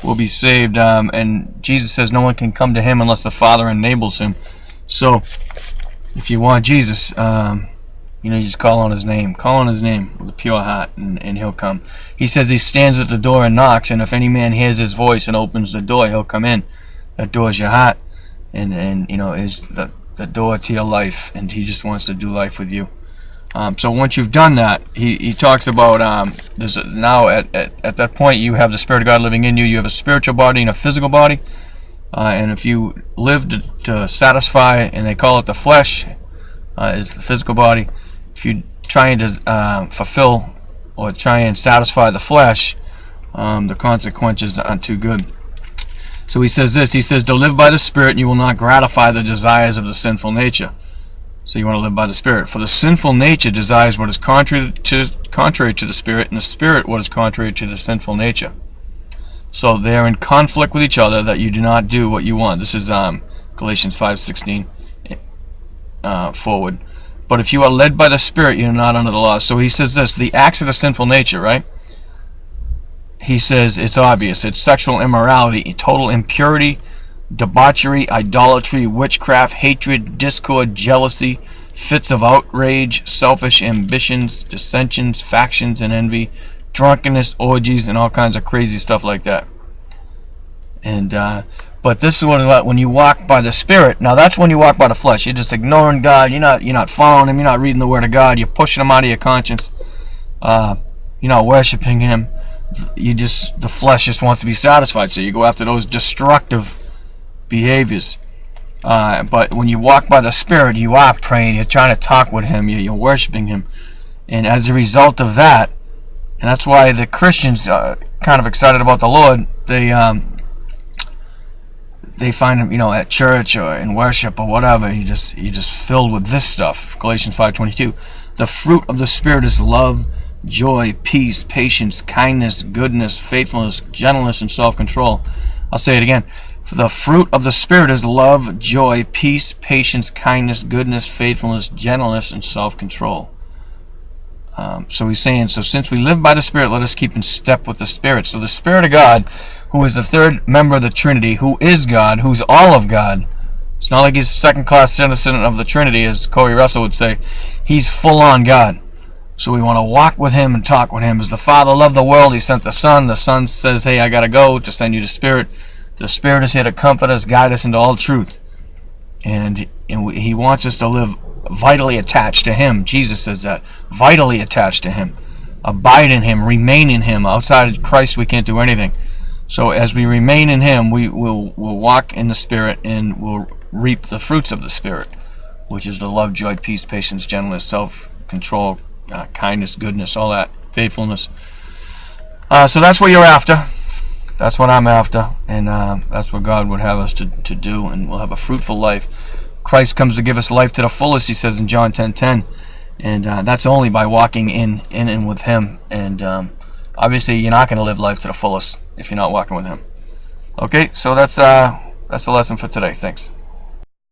will be saved. And Jesus says no one can come to him unless the Father enables him. So if you want Jesus, you just call on his name. Call on his name with a pure heart, and he'll come. He says he stands at the door and knocks, and if any man hears his voice and opens the door, he'll come in. That door is your heart, and is the door to your life, and he just wants to do life with you. So once you've done that, he talks about now at that point you have the Spirit of God living in you. You have a spiritual body and a physical body, and if you live to satisfy, and they call it the flesh, is the physical body. If you're trying to fulfill or try and satisfy the flesh, the consequences aren't too good. So he says this. He says to live by the Spirit, and you will not gratify the desires of the sinful nature. So you want to live by the Spirit. For the sinful nature desires what is contrary to the Spirit, and the Spirit what is contrary to the sinful nature. So they are in conflict with each other, that you do not do what you want. This is Galatians 5:16 forward. But if you are led by the Spirit, you are not under the law. So he says this, the acts of the sinful nature, right? He says it's obvious. It's sexual immorality, total impurity, debauchery, idolatry, witchcraft, hatred, discord, jealousy, fits of outrage, selfish ambitions, dissensions, factions, and envy, drunkenness, orgies, and all kinds of crazy stuff like that. And but this is what when you walk by the Spirit. Now that's when you walk by the flesh. You're just ignoring God. You're not following Him. You're not reading the Word of God. You're pushing Him out of your conscience. You're not worshiping Him. The flesh just wants to be satisfied. So you go after those destructive behaviors. But when you walk by the Spirit, you are praying. You're trying to talk with Him. You're worshiping Him. And as a result of that, and that's why the Christians are kind of excited about the Lord. They find him, at church or in worship or whatever. He just filled with this stuff. Galatians 5:22. The fruit of the Spirit is love, joy, peace, patience, kindness, goodness, faithfulness, gentleness, and self-control. I'll say it again. For the fruit of the Spirit is love, joy, peace, patience, kindness, goodness, faithfulness, gentleness, and self-control. So he's saying, so since we live by the Spirit, let us keep in step with the Spirit. So the Spirit of God, who is the third member of the Trinity, who is God, who's all of God. It's not like he's a second-class citizen of the Trinity, as Corey Russell would say. He's full-on God. So we want to walk with Him and talk with Him. As the Father loved the world, He sent the Son. The Son says, hey, I got to go to send you the Spirit. The Spirit is here to comfort us, guide us into all truth. And He wants us to live vitally attached to Him. Jesus says that. Vitally attached to Him. Abide in Him. Remain in Him. Outside of Christ, we can't do anything. So as we remain in Him, we'll walk in the Spirit, and we'll reap the fruits of the Spirit, which is the love, joy, peace, patience, gentleness, self-control, kindness, goodness, all that, faithfulness. So that's what you're after. That's what I'm after. And that's what God would have us to do. And we'll have a fruitful life. Christ comes to give us life to the fullest, He says in John 10:10. And that's only by walking in and with Him. And obviously, you're not going to live life to the fullest if you're not walking with Him. Okay, so that's the lesson for today. Thanks.